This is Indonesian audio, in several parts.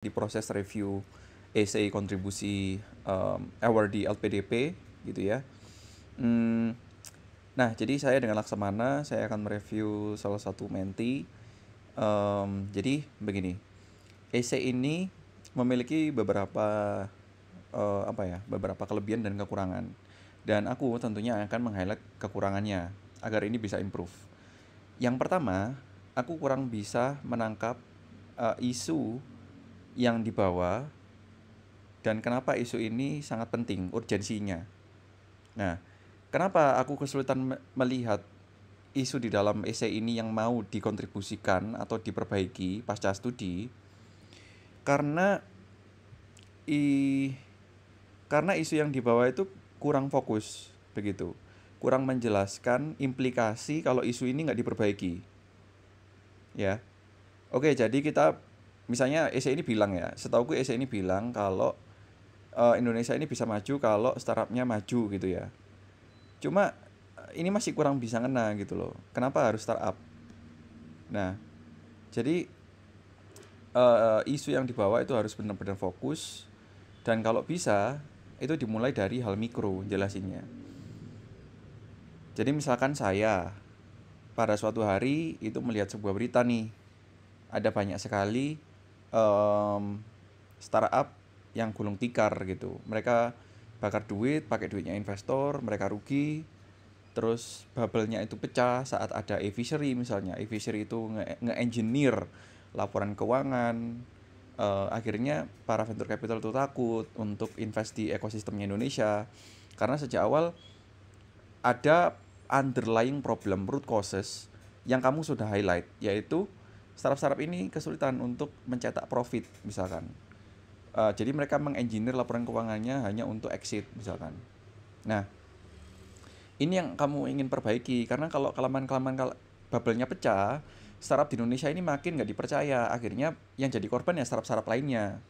di proses review essay kontribusi award di LPDP gitu ya. Hmm, Nah, jadi saya dengan Laksamana saya akan mereview salah satu menti. Jadi begini, essay ini memiliki beberapa beberapa kelebihan dan kekurangan. Dan aku tentunya akan meng-highlight kekurangannya agar ini bisa improve. Yang pertama, aku kurang bisa menangkap isu yang dibawa dan kenapa isu ini sangat penting, urgensinya. Nah, kenapa aku kesulitan melihat isu di dalam essay ini yang mau dikontribusikan atau diperbaiki pasca studi? Karena i karena isu yang dibawa itu kurang fokus, begitu. Kurang menjelaskan implikasi kalau isu ini nggak diperbaiki, ya. Oke, jadi kita misalnya essay ini bilang ya, setauku essay ini bilang kalau Indonesia ini bisa maju kalau startupnya maju gitu ya. Cuma ini masih kurang bisa ngena gitu loh. Kenapa harus startup? Nah, jadi isu yang dibawa itu harus benar-benar fokus dan kalau bisa itu dimulai dari hal mikro jelasinnya. Jadi misalkan saya pada suatu hari itu melihat sebuah berita nih, ada banyak sekali startup yang gulung tikar gitu. Mereka bakar duit, pakai duitnya investor, mereka rugi. Terus bubble-nya itu pecah saat ada e-fishery misalnya. E-fishery itu nge-engineer laporan keuangan. Akhirnya para venture capital itu takut untuk invest di ekosistemnya Indonesia. Karena sejak awal ada underlying problem, root causes yang kamu sudah highlight, yaitu startup-startup ini kesulitan untuk mencetak profit misalkan. Jadi mereka mengengineer laporan keuangannya hanya untuk exit misalkan. Nah, ini yang kamu ingin perbaiki karena kalau kelamaan-kelamaan bubble-nya pecah, startup di Indonesia ini makin nggak dipercaya. Akhirnya yang jadi korban ya startup-startup lainnya.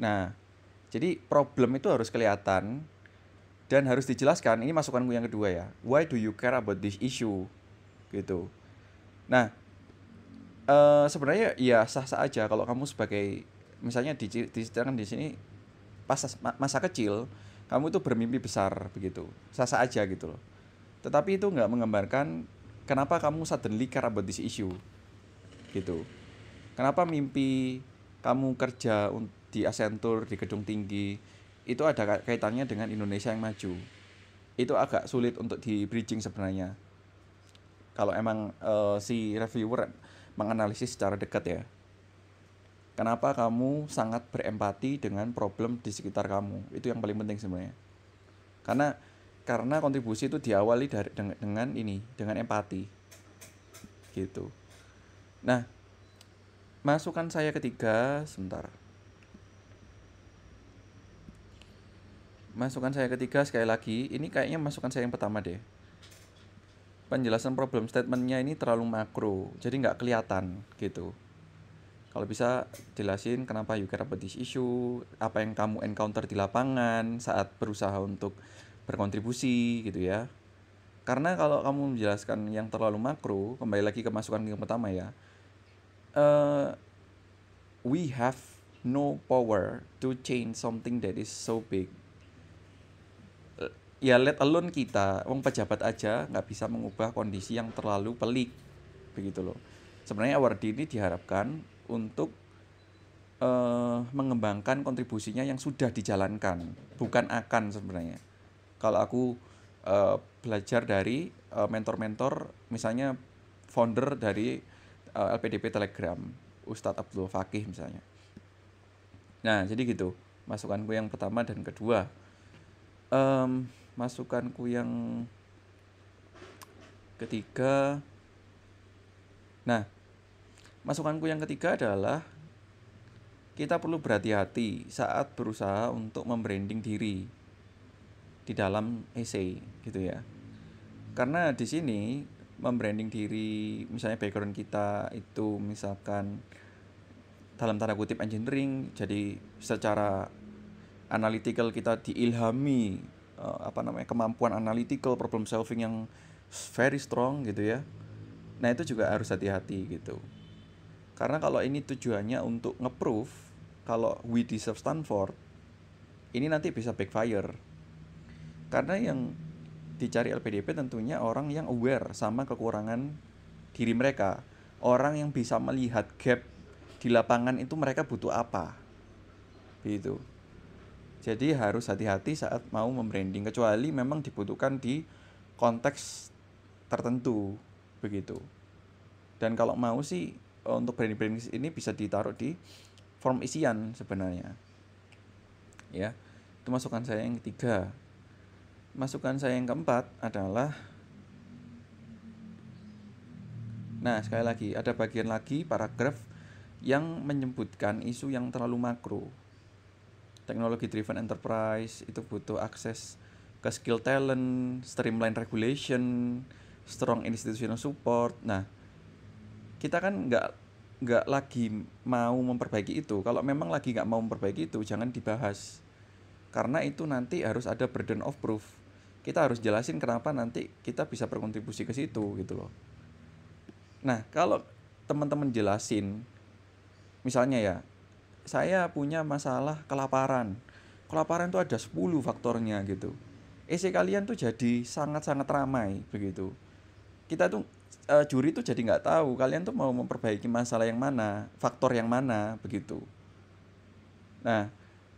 Nah, jadi problem itu harus kelihatan dan harus dijelaskan. Ini masukanku yang kedua ya. Why do you care about this issue? Gitu. Nah, sebenarnya ya sah-sah aja kalau kamu sebagai misalnya diceritakan di sini pas masa kecil kamu itu bermimpi besar begitu. Sah-sah aja gitu loh. Tetapi itu nggak menggambarkan kenapa kamu suddenly care about this issue gitu. Kenapa mimpi kamu kerja di Accenture di gedung tinggi itu ada kaitannya dengan Indonesia yang maju. Itu agak sulit untuk di bridging sebenarnya. Kalau emang si reviewer menganalisis secara dekat ya. Kenapa kamu sangat berempati dengan problem di sekitar kamu? Itu yang paling penting sebenarnya. Karena kontribusi itu diawali dengan empati gitu. Nah, masukan saya ketiga, sebentar. Masukan saya ketiga sekali lagi, ini kayaknya masukan saya yang pertama deh. Penjelasan problem statementnya ini terlalu makro, jadi nggak kelihatan gitu. Kalau bisa jelasin kenapa you care about this issue, apa yang kamu encounter di lapangan saat berusaha untuk berkontribusi gitu ya. Karena kalau kamu menjelaskan yang terlalu makro, kembali lagi ke masukan yang pertama ya, we have no power to change something that is so big. Ya let alone kita, wong pejabat aja nggak bisa mengubah kondisi yang terlalu pelik, begitu loh. Sebenarnya award ini diharapkan untuk mengembangkan kontribusinya yang sudah dijalankan, bukan akan sebenarnya. Kalau aku belajar dari mentor-mentor, misalnya founder dari LPDP Telegram, Ustadz Abdul Fakih misalnya. Nah, jadi gitu. Masukanku yang pertama dan kedua. Masukanku yang ketiga. Nah, masukanku yang ketiga adalah kita perlu berhati-hati saat berusaha untuk membranding diri di dalam essay gitu ya. Karena di sini membranding diri, misalnya background kita itu misalkan dalam tanda kutip engineering, jadi secara analytical kita diilhami kemampuan analytical problem solving yang very strong gitu ya. Nah, itu juga harus hati-hati gitu. Karena kalau ini tujuannya untuk nge-proof kalau we deserve Stanford, ini nanti bisa backfire. Karena yang dicari LPDP tentunya orang yang aware sama kekurangan diri mereka. Orang yang bisa melihat gap di lapangan itu mereka butuh apa. Gitu. Jadi harus hati-hati saat mau membranding, kecuali memang dibutuhkan di konteks tertentu begitu. Dan kalau mau sih untuk branding ini bisa ditaruh di form isian sebenarnya. Ya. Itu masukan saya yang ketiga. Masukan saya yang keempat adalah, nah sekali lagi ada bagian lagi paragraf yang menyebutkan isu yang terlalu makro. Teknologi driven enterprise itu butuh akses ke skill talent, streamline regulation, strong institutional support. Nah, kita kan nggak lagi mau memperbaiki itu. Kalau memang lagi nggak mau memperbaiki itu, jangan dibahas. Karena itu nanti harus ada burden of proof. Kita harus jelasin kenapa nanti kita bisa berkontribusi ke situ gitu loh. Nah, kalau teman-teman jelasin, misalnya ya, saya punya masalah kelaparan. Kelaparan itu ada 10 faktornya gitu. Ese kalian tuh jadi sangat-sangat ramai begitu. Kita tuh juri tuh jadi nggak tahu kalian tuh mau memperbaiki masalah yang mana, faktor yang mana begitu. Nah,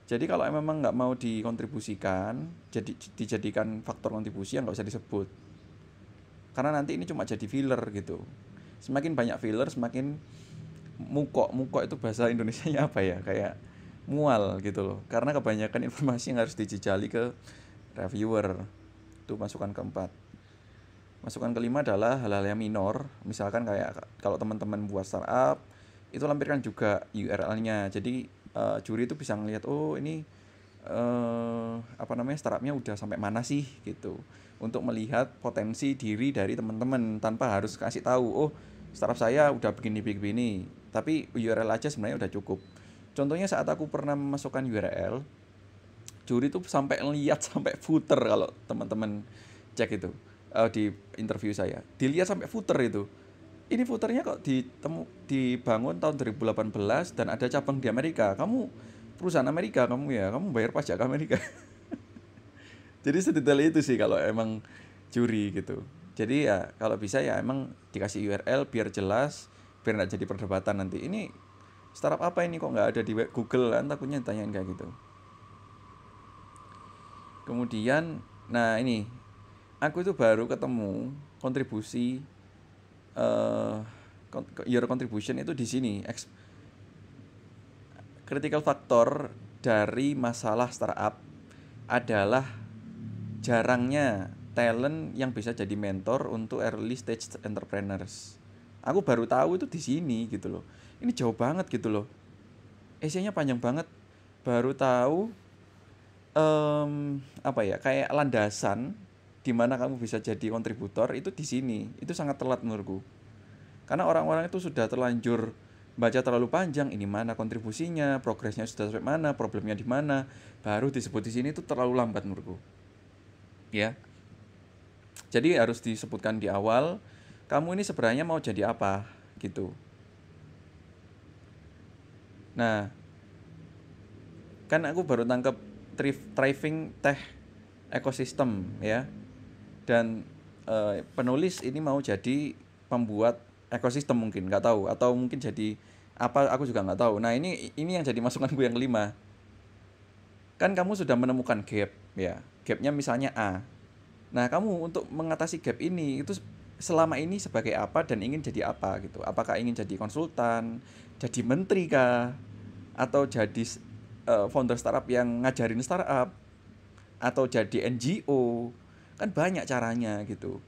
jadi kalau memang nggak mau dikontribusikan, jadi dijadikan faktor kontribusi yang nggak usah disebut. Karena nanti ini cuma jadi filler gitu. Semakin banyak filler, semakin mukok itu bahasa Indonesianya apa ya, kayak mual gitu loh, karena kebanyakan informasi yang harus dijejali ke reviewer. Itu masukan keempat. Masukan kelima adalah hal-hal yang minor, misalkan kayak kalau teman-teman buat startup itu lampirkan juga URL-nya, jadi juri itu bisa ngelihat, oh ini startupnya udah sampai mana sih gitu, untuk melihat potensi diri dari teman-teman tanpa harus kasih tahu, oh startup saya udah begini, tapi URL aja sebenarnya udah cukup. Contohnya saat aku pernah memasukkan URL, juri tuh sampai lihat sampai footer. Kalau teman-teman cek itu di interview saya, dilihat sampai footer itu. Ini footernya kok dibangun tahun 2018 dan ada cabang di Amerika. Kamu perusahaan Amerika kamu ya, kamu bayar pajak ke Amerika. Jadi sedetail itu sih kalau emang juri gitu. Jadi ya kalau bisa ya emang dikasih URL biar jelas, biar nggak jadi perdebatan nanti. Ini startup apa ini kok nggak ada di Google, kan takutnya ditanyain kayak gitu. Kemudian, nah ini aku itu baru ketemu kontribusi your contribution itu di sini. Critical factor dari masalah startup adalah jarangnya talent yang bisa jadi mentor untuk early stage entrepreneurs. Aku baru tahu itu di sini gitu loh. Ini jauh banget gitu loh. Essay-nya panjang banget. Baru tahu kayak landasan di mana kamu bisa jadi kontributor itu di sini. Itu sangat telat menurutku. Karena orang-orang itu sudah terlanjur baca terlalu panjang, ini mana kontribusinya, progresnya sudah sampai mana, problemnya di mana, baru disebut di sini, itu terlalu lambat menurutku. Ya. Jadi harus disebutkan di awal, kamu ini sebenarnya mau jadi apa gitu. Nah, kan aku baru tangkap thriving tech ecosystem ya. Dan penulis ini mau jadi pembuat ekosistem mungkin, nggak tahu, atau mungkin jadi apa, aku juga nggak tahu. Nah ini yang jadi masukanku yang kelima. Kan kamu sudah menemukan gap ya, gapnya misalnya A. Nah kamu untuk mengatasi gap ini itu selama ini sebagai apa dan ingin jadi apa gitu. Apakah ingin jadi konsultan, jadi menteri kah, atau jadi founder startup yang ngajarin startup, atau jadi NGO, kan banyak caranya gitu.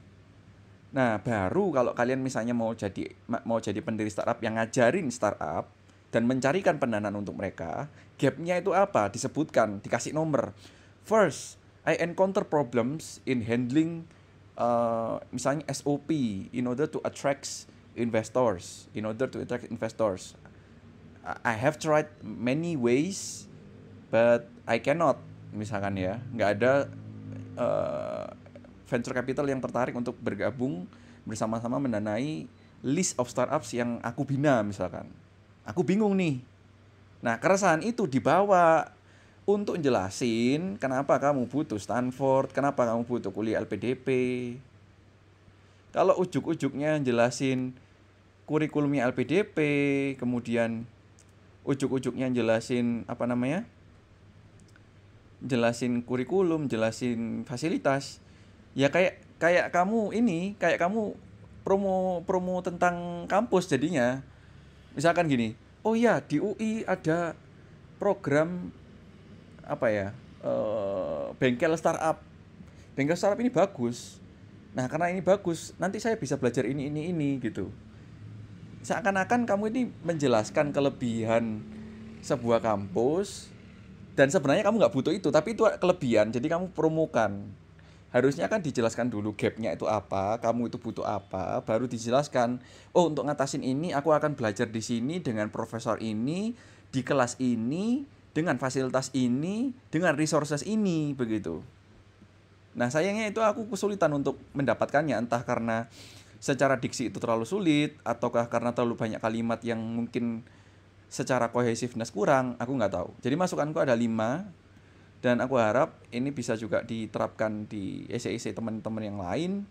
Nah, baru kalau kalian misalnya mau jadi pendiri startup yang ngajarin startup dan mencarikan pendanaan untuk mereka, gapnya itu apa? Disebutkan, dikasih nomor. First, I encounter problems in handling misalnya SOP in order to attract investors. I have tried many ways, but I cannot. Misalkan ya, nggak ada venture capital yang tertarik untuk bergabung bersama-sama mendanai list of startups yang aku bina misalkan. Aku bingung nih. Nah, keresahan itu dibawa untuk jelasin kenapa kamu butuh Stanford, kenapa kamu butuh kuliah LPDP. Kalau ujuk-ujuknya jelasin kurikulumnya LPDP, kemudian ujuk-ujuknya jelasin apa namanya? Jelasin kurikulum, jelasin fasilitas. Ya kayak kayak kamu ini, kayak kamu promo tentang kampus jadinya. Misalkan gini, oh ya di UI ada program apa ya? Bengkel startup. Bengkel startup ini bagus. Nah, karena ini bagus, nanti saya bisa belajar ini gitu. Seakan-akan kamu ini menjelaskan kelebihan sebuah kampus dan sebenarnya kamu nggak butuh itu, tapi itu kelebihan, jadi kamu promokan. Harusnya kan dijelaskan dulu gapnya itu apa, kamu itu butuh apa, baru dijelaskan. Oh, untuk ngatasin ini aku akan belajar di sini dengan profesor ini, di kelas ini, dengan fasilitas ini, dengan resources ini, begitu. Nah, sayangnya itu aku kesulitan untuk mendapatkannya, entah karena secara diksi itu terlalu sulit, ataukah karena terlalu banyak kalimat yang mungkin secara cohesiveness kurang, aku nggak tahu. Jadi masukanku ada 5, dan aku harap ini bisa juga diterapkan di essay-essay teman-teman yang lain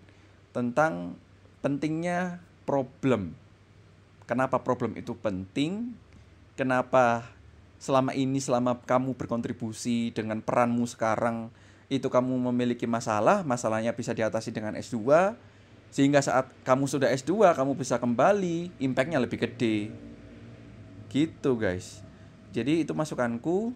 tentang pentingnya problem. Kenapa problem itu penting? Kenapa selama kamu berkontribusi dengan peranmu sekarang itu kamu memiliki masalah, masalahnya bisa diatasi dengan S2, sehingga saat kamu sudah S2 kamu bisa kembali, impact-nya lebih gede. Gitu guys. Jadi itu masukanku.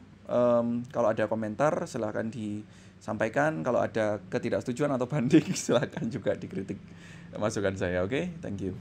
Kalau ada komentar silahkan disampaikan. Kalau ada ketidaksetujuan atau banding silahkan juga dikritik masukan saya. Oke, thank you.